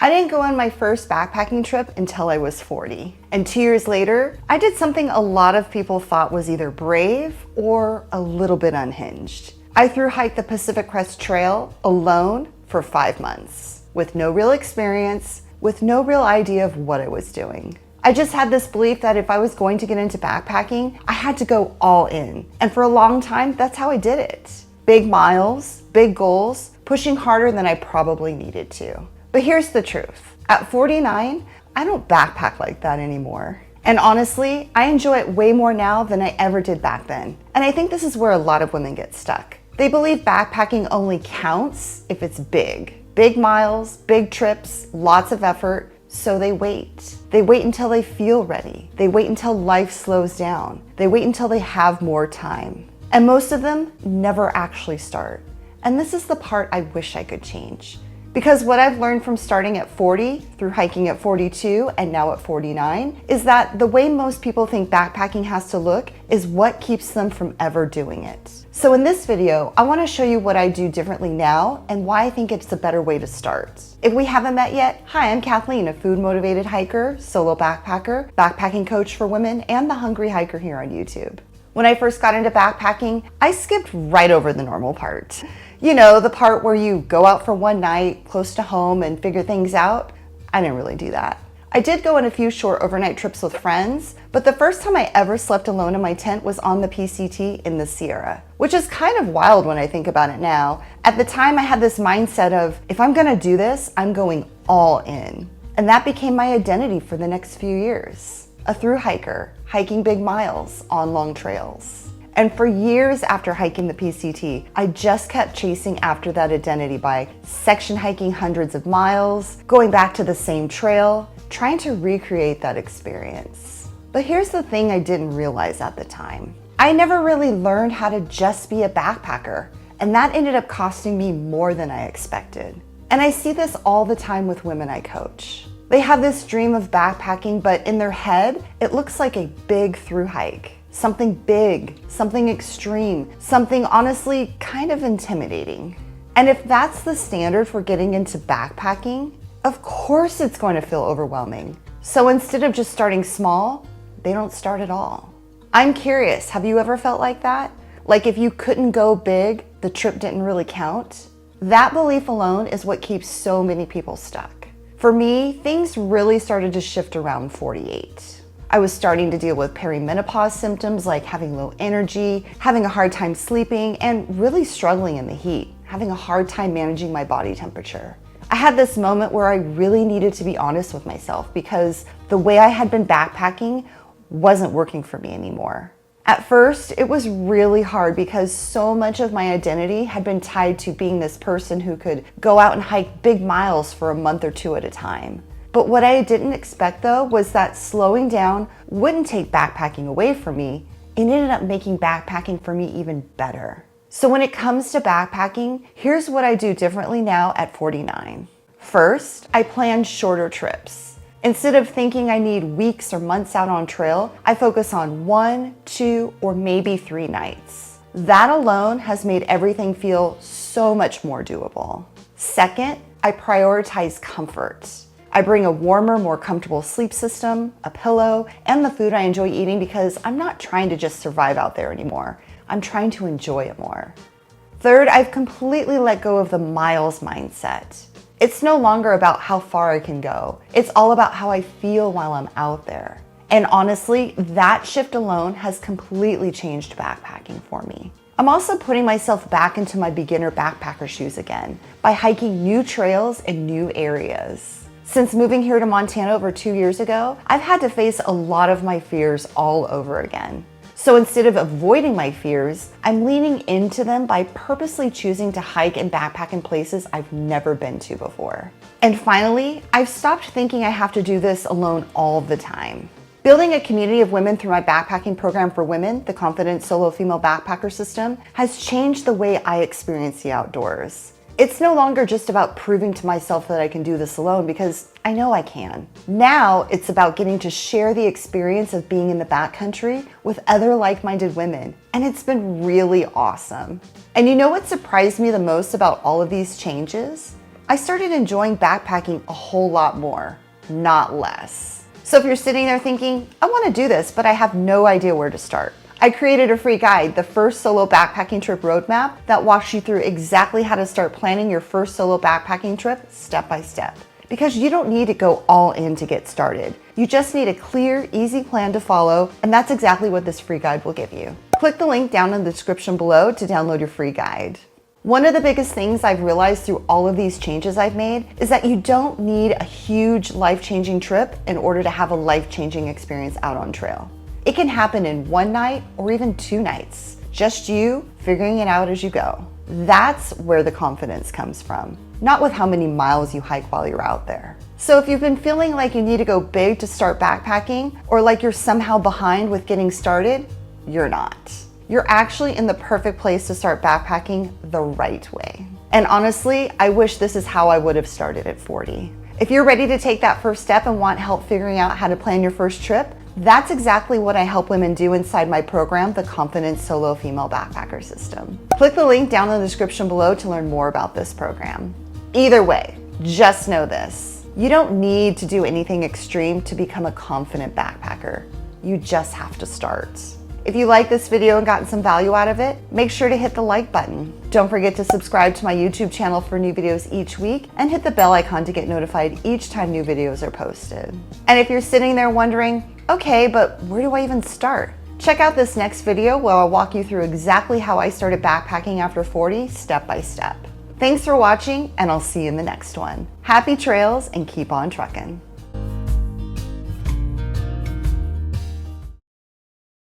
I didn't go on my first backpacking trip until I was 40. And 2 years later, I did something a lot of people thought was either brave or a little bit unhinged. I thru-hiked the Pacific Crest Trail alone for 5 months, with no real experience, with no real idea of what I was doing. I just had this belief that if I was going to get into backpacking, I had to go all in. And for a long time, that's how I did it. Big miles, big goals, pushing harder than I probably needed to. But here's the truth. At 49, I don't backpack like that anymore. And honestly, I enjoy it way more now than I ever did back then. And I think this is where a lot of women get stuck. They believe backpacking only counts if it's big. Big miles, big trips, lots of effort, so they wait. They wait until they feel ready. They wait until life slows down. They wait until they have more time. And most of them never actually start. And this is the part I wish I could change. Because what I've learned from starting at 40, through hiking at 42, and now at 49, is that the way most people think backpacking has to look is what keeps them from ever doing it. So in this video, I want to show you what I do differently now and why I think it's a better way to start. If we haven't met yet, hi, I'm Kathleen, a food-motivated hiker, solo backpacker, backpacking coach for women, and the hungry hiker here on YouTube. When I first got into backpacking, I skipped right over the normal part. You know, the part where you go out for one night, close to home, and figure things out. I didn't really do that. I did go on a few short overnight trips with friends, but the first time I ever slept alone in my tent was on the PCT in the Sierra, which is kind of wild when I think about it now. At the time, I had this mindset of, if I'm gonna do this, I'm going all in. And that became my identity for the next few years. A thru hiker, hiking big miles on long trails. And for years after hiking the PCT, I just kept chasing after that identity by section hiking hundreds of miles, going back to the same trail, trying to recreate that experience. But here's the thing I didn't realize at the time. I never really learned how to just be a backpacker, and that ended up costing me more than I expected. And I see this all the time with women I coach. They have this dream of backpacking, but in their head, it looks like a big thru hike. Something big, something extreme, something honestly kind of intimidating. And if that's the standard for getting into backpacking, of course it's going to feel overwhelming. So instead of just starting small, they don't start at all. I'm curious, have you ever felt like that? Like if you couldn't go big, the trip didn't really count? That belief alone is what keeps so many people stuck. For me, things really started to shift around 48. I was starting to deal with perimenopause symptoms like having low energy, having a hard time sleeping, and really struggling in the heat, having a hard time managing my body temperature. I had this moment where I really needed to be honest with myself because the way I had been backpacking wasn't working for me anymore. At first, it was really hard because so much of my identity had been tied to being this person who could go out and hike big miles for a month or two at a time. But what I didn't expect though was that slowing down wouldn't take backpacking away from me. It ended up making backpacking for me even better. So when it comes to backpacking, here's what I do differently now at 49. First, I plan shorter trips. Instead of thinking I need weeks or months out on trail, I focus on 1, 2, or maybe 3 nights. That alone has made everything feel so much more doable. Second, I prioritize comfort. I bring a warmer, more comfortable sleep system, a pillow, and the food I enjoy eating because I'm not trying to just survive out there anymore. I'm trying to enjoy it more. Third, I've completely let go of the miles mindset. It's no longer about how far I can go. It's all about how I feel while I'm out there. And honestly, that shift alone has completely changed backpacking for me. I'm also putting myself back into my beginner backpacker shoes again by hiking new trails in new areas. Since moving here to Montana over 2 years ago, I've had to face a lot of my fears all over again. So instead of avoiding my fears, I'm leaning into them by purposely choosing to hike and backpack in places I've never been to before. And finally, I've stopped thinking I have to do this alone all the time. Building a community of women through my backpacking program for women, the Confident Solo Female Backpacker System, has changed the way I experience the outdoors. It's no longer just about proving to myself that I can do this alone because I know I can. Now it's about getting to share the experience of being in the backcountry with other like-minded women, and it's been really awesome. And you know what surprised me the most about all of these changes? I started enjoying backpacking a whole lot more, not less. So if you're sitting there thinking, I want to do this, but I have no idea where to start, I created a free guide, the first solo backpacking trip roadmap, that walks you through exactly how to start planning your first solo backpacking trip step by step. Because you don't need to go all in to get started. You just need a clear, easy plan to follow, and that's exactly what this free guide will give you. Click the link down in the description below to download your free guide. One of the biggest things I've realized through all of these changes I've made is that you don't need a huge life-changing trip in order to have a life-changing experience out on trail. It can happen in one night or even 2 nights. Just you figuring it out as you go. That's where the confidence comes from, not with how many miles you hike while you're out there. So if you've been feeling like you need to go big to start backpacking, or like you're somehow behind with getting started, you're not. You're actually in the perfect place to start backpacking the right way. And honestly, I wish this is how I would have started at 40. If you're ready to take that first step and want help figuring out how to plan your first trip, that's exactly what I help women do inside my program, the Confident Solo Female Backpacker System. Click the link down in the description below to learn more about this program. Either way, just know this. You don't need to do anything extreme to become a confident backpacker. You just have to start. If you like this video and gotten some value out of it, make sure to hit the like button. Don't forget to subscribe to my YouTube channel for new videos each week, and hit the bell icon to get notified each time new videos are posted. And if you're sitting there wondering, okay, but where do I even start? Check out this next video where I'll walk you through exactly how I started backpacking after 40, step by step. Thanks for watching, and I'll see you in the next one. Happy trails and keep on trucking.